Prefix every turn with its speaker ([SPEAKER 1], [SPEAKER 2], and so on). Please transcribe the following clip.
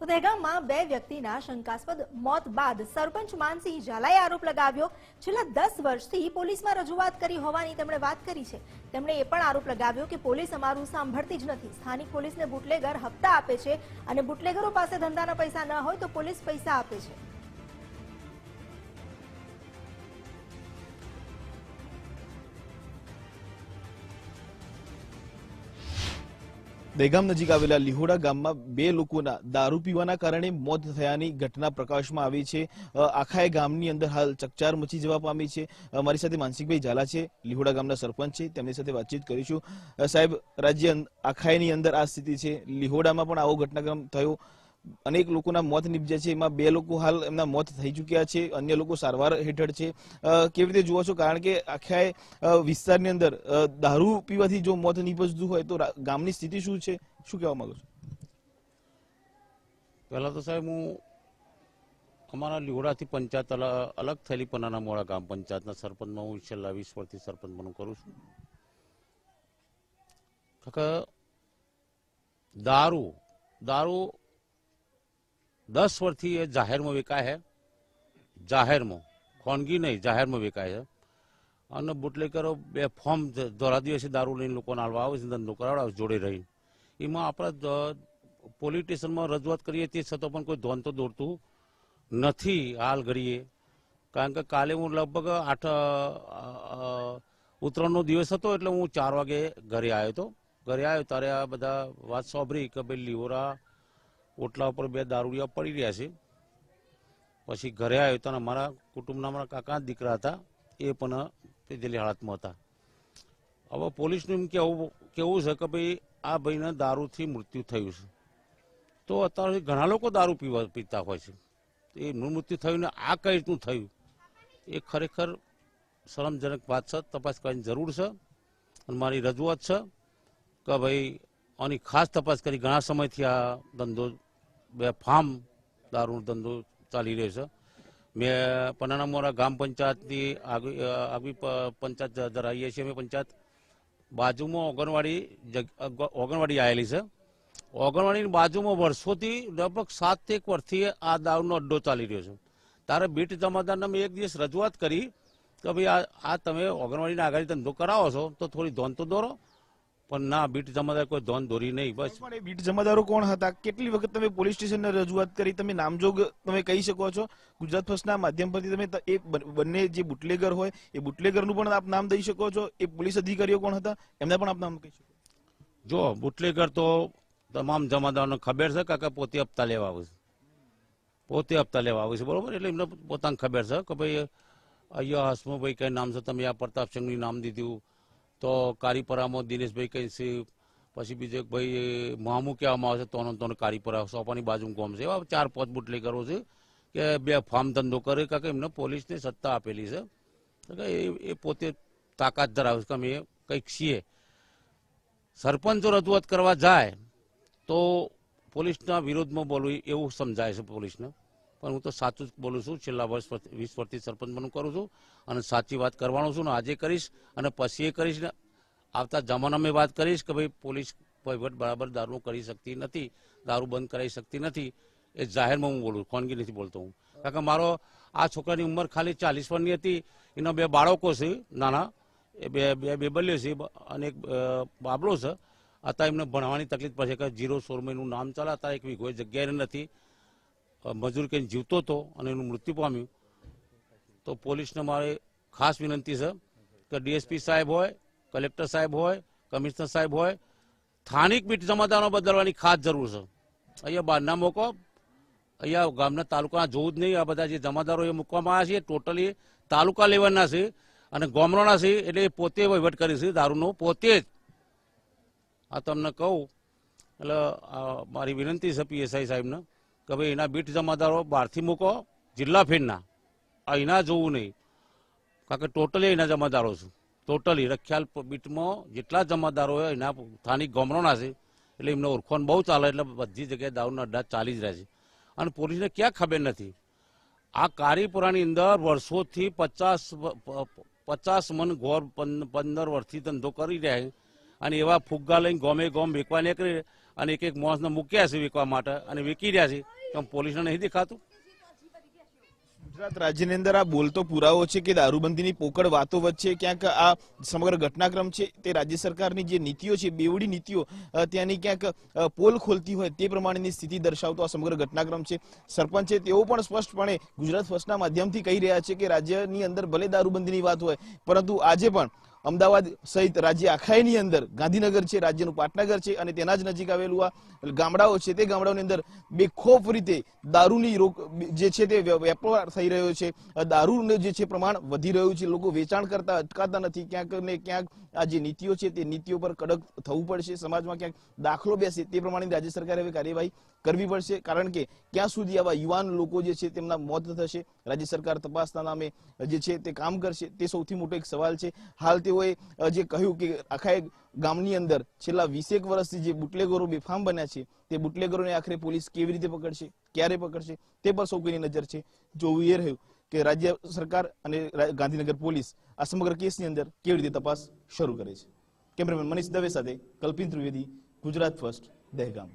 [SPEAKER 1] તો દહેગામમાં બે વ્યક્તિના શંકાસ્પદ મોત બાદ સરપંચ માનસિંહ ઝાલાએ આરોપ લગાવ્યો છેલ્લા 10 વર્ષથી પોલીસમાં રજૂઆત કરી હોવાની તેમણે વાત કરી છે। તેમણે એ પણ આરોપ લગાવ્યો કે પોલીસ અમારું સાંભળતી જ નથી। સ્થાનિક પોલીસને બુટલેગર હપ્તા આપે છે અને બુટલેગરો પાસે ધંધાના પૈસા ન હોય તો પોલીસ પૈસા આપે છે।
[SPEAKER 2] દહેગામ નજીક આવેલા લીહોડા ગામમાં બે લોકોના દારૂ પીવાના કારણે મોત થયાની ઘટના પ્રકાશમાં આવી છે। આખા ગામની અંદર હાલ ચકચાર મચી જવા પામી છે। મારી સાથે માનસિંહભાઈ ઝાલા છે, લીહોડા ગામના સરપંચ છે, તેમની સાથે વાતચીત કરીશું। સાહેબ, રાજ્ય આખાની અંદર આ સ્થિતિ છે, લીહોડામાં પણ આવો ઘટનાક્રમ થયો, અનેક લોકોના મોત નિપજ્યા છે, એમાં બે લોકો હાલ એમના મોત થઈ ચૂક્યા છે, અન્ય લોકો સારવાર હેઠળ છે। કેવી રીતે જુઓ છો? કારણ કે આખા વિસ્તારની અંદર દારૂ પીવાથી જો મોત નિપજતું હોય તો ગામની સ્થિતિ શું છે, શું કહેવા માંગો છો?
[SPEAKER 3] પહેલા તો સાહેબ, હું અમારા લીહોડાથી પંચાયત અલગ થયેલી પન્નાના મોડા ગામ પંચાયતના સરપંચમાં હું છેલ્લા 20 વર્ષથી સરપંચ બનું કરું છું। દારૂ 10 વર્ષથી એ જાહેરમાં વેચાય છે, જાહેરમાં, ખાનગી નહીં, જાહેરમાં વેચાય છે। અને બુટલેગરો બે ફોર્મ ધોરા દિવસે દારૂ લઈને લોકોને આલવા આવે છે, ધંધો કરાવડાવે જોડે રહીને। એમાં આપણે પોલીસ સ્ટેશનમાં રજૂઆત કરીએ તે છતાં પણ કોઈ ધોન તો દોરતું નથી હાલ ઘડીએ। કારણ કે કાલે હું લગભગ ઉત્તરાયણનો દિવસ હતો, એટલે હું 4 વાગે ઘરે આવ્યો હતો। ઘરે આવ્યો ત્યારે આ બધા વાત સાંભળી કે ભાઈ લીહોરા ઓટલા ઉપર બે દારૂડિયા પડી રહ્યા છે। પછી ઘરે આવ્યો તો અમારા કુટુંબના અમારા કાકા દીકરા હતા, એ પણ પેલી હાલતમાં હતા। હવે પોલીસનું એમ કેવું છે કે ભાઈ આ ભાઈને દારૂથી મૃત્યુ થયું છે, તો અત્યારે ઘણા લોકો દારૂ પીતા હોય છે, એમનું મૃત્યુ થયું ને આ કઈ રીતનું થયું એ ખરેખર શરમજનક વાત છે। તપાસ કરવાની જરૂર છે અને મારી રજૂઆત છે કે ભાઈ આની ખાસ તપાસ કરી। ઘણા સમયથી આ ધંધો બે ફાર્મ દારૂનો ધંધો ચાલી રહ્યો છે। મેં પન્નાના મોરા ગામ પંચાયતની આગવી પંચાયત ધરાવીએ છીએ અમે પંચાયત, બાજુમાં ઓગણવાડી આવેલી છે। ઓગણવાડીની બાજુમાં વર્ષોથી લગભગ 7 વર્ષથી આ દારૂનો અડ્ડો ચાલી રહ્યો છે। તારે બીટ જમાદારને મેં એક દિવસ રજૂઆત કરી કે ભાઈ આ તમે ઓગણવાડીના આગળ ધંધો કરાવો છો તો થોડી ધોન તો દોરો, પણ ના, બીટ જમાદાર કોઈ ધોન દોરી નહીં। બસ
[SPEAKER 2] બીટ જમાદારો કોણ હતા? કેટલી વખત તમે પોલીસ સ્ટેશનને રજૂઆત કરી? તમે નામજોગ તમે કહી શકો છો? ગુજરાત ફર્સ્ટના માધ્યમ પરથી તમે એ બંને જે બુટલેગર હોય એ બુટલેગરનું પણ આપ નામ દઈ શકો છો? એ પોલીસ અધિકારીઓ કોણ હતા એમને પણ આપ નામ કહી શકો?
[SPEAKER 3] જો બુટલેગર તો તમામ જમાદારોને ખબર છે કે પોતે હપ્તા લેવા આવે છે, બરોબર? એટલે એમને પોતાને ખબર છે કે ભાઈ અહીંયા હસમુભાઈ કઈ નામ છે, તમે આ પ્રતાપસિંહનું નામ દીધું, તો કારીપરામાં દિનેશભાઈ કઈ છે, પછી બીજો એક ભાઈ મામુ કહેવામાં આવે છે, તોનો કારીપરા સોપાની બાજુ ગામ છે। એવા 4-5 બુટલેગરો છે કે બે ફાર્મ ધંધો કરે, કારણ કે એમને પોલીસને સત્તા આપેલી છે કે એ પોતે તાકાત ધરાવે છે કે અમે કંઈક છીએ। સરપંચો રજૂઆત કરવા જાય તો પોલીસના વિરોધમાં બોલવું એવું સમજાય છે પોલીસને, પણ હું તો સાચું જ બોલું છું। છેલ્લા 20 વર્ષથી સરપંચ બનું કરું છું અને સાચી વાત કરવાનો છું ને આજે કરીશ અને પછી એ કરીશ ને આવતા જમાનામાં વાત કરીશ કે ભાઈ પોલીસ વહીવટ બરાબર દારૂ કરી શકતી નથી, દારૂ બંધ કરાવી શકતી નથી। એ જાહેરમાં હું બોલું, ખાનગી નથી બોલતો હું। કારણ કે મારો આ છોકરાની ઉંમર ખાલી 40 વર્ષની હતી, એના 2 બાળકો છે નાના, એ બે બલ્યો છે અને એક બાબલો છે। અત્યારે એમને ભણવાની તકલીફ પડશે કે 016 નું નામ ચાલે, અત્યારે એક કોઈ જગ્યાએ નથી, મજૂર કરીને જીવતો હતો અને એનું મૃત્યુ પામ્યું। તો પોલીસને મારે ખાસ વિનંતી છે કે ડીએસપી સાહેબ હોય, કલેક્ટર સાહેબ હોય, કમિશનર સાહેબ હોય, સ્થાનિક બીટ જમાદારો બદલવાની ખાસ જરૂર છે। અહીંયા બહારના મૂકો, અહીંયા ગામના તાલુકા જોવું જ નહીં। આ બધા જે જમાદારો એ મૂકવામાં આવ્યા છે ટોટલી તાલુકા લેવલના છે અને ગામડાના છે, એટલે એ પોતે વહીવટ કરે છે દારૂનો, પોતે જ। આ તમને કહું એટલે મારી વિનંતી છે પીએસઆઈ સાહેબને કે ભાઈ એના બીટ જમાદારો બહારથી મૂકો, જિલ્લા ફેરના, અહીંના જોવું નહીં, કારણ કે ટોટલી અહીંના જમાદારો છે। ટોટલી રખિયાલ બીટમાં જેટલા જમાદારો હોય એના સ્થાનિક ગામડાના છે, એટલે એમને ઓળખોન બહુ ચાલે, એટલે બધી જગ્યાએ દારૂના અડ્ડા ચાલી જ રહે છે અને પોલીસને ક્યાં ખબર નથી। આ કારીપુરાની અંદર વર્ષોથી 50 મન ઘોર 15 વર્ષથી ધંધો કરી રહ્યા છે અને એવા ફુગ્ગા લઈને ગોમે ગોમ વેચવા નીકળે અને એક એક માણસને મૂક્યા છે વેચવા માટે અને વેચી રહ્યા છે તો પોલીસને નહીં દેખાતું.
[SPEAKER 2] ગુજરાત રાજ્યની અંદર આ બોલતો પુરાવો છે કે દારૂબંધીની પોકળ વાતો વચ્ચે ક્યાંક આ સમગ્ર ઘટનાક્રમ છે તે રાજ્ય સરકારની જે નીતિઓ છે, બેવડી નીતિઓ ત્યાંની ક્યાંક પોલ ખોલતી હોય તે પ્રમાણેની સ્થિતિ દર્શાવતો આ સમગ્ર ઘટનાક્રમ છે. સરપંચ છે તેઓ પણ સ્પષ્ટપણે ગુજરાત ફર્સ્ટના માધ્યમથી કહી રહ્યા છે કે રાજ્યની અંદર ભલે દારૂબંધીની વાત હોય પરંતુ આજે પણ અમદાવાદ સહિત રાજ્ય આખાની અંદર ગાંધીનગર છે, રાજ્યનું પાટનગર છે અને તેના જ નજીક આવેલું આ ગામડાઓ છે તે ગામડાઓની અંદર બેખોફ રીતે દારૂની રોક જે છે તે વેપાર થઈ રહ્યો છે. દારૂનું જે છે પ્રમાણ વધી રહ્યું છે. લોકો વેચાણ કરતા અટકાતા નથી. ક્યાંક ને ક્યાંક આ જે નીતિઓ છે તે નીતિઓ પર કડક થવું પડશે. સમાજમાં ક્યાંક દાખલો બેસે તે પ્રમાણે રાજ્ય સરકારે હવે કાર્યવાહી કરવી પડશે. કારણ કે ક્યાં સુધી આવા યુવાન લોકો જે છે તેમના મોત થશે, રાજ્ય સરકાર તપાસના નામે જે છે તે કામ કરશે, તે સૌથી મોટો એક સવાલ છે. હાલ તેઓએ જે કહ્યું કે આખા ગામની અંદર છેલ્લા 20 વર્ષથી જે બુટલેગરો બેફામ બન્યા છે તે બુટલેગરોને આખરે પોલીસ કેવી રીતે પકડશે, ક્યારે પકડશે તે પર સૌ કોઈની નજર છે. જોવું એ રહ્યું કે રાજ્ય સરકાર અને ગાંધીનગર પોલીસ આ સમગ્ર કેસની અંદર કેવી રીતે તપાસ શરૂ કરે છે. કેમેરામેન મનીષ દવે સાથે કલ્પિન ત્રિવેદી, ગુજરાત ફર્સ્ટ, દહેગામ.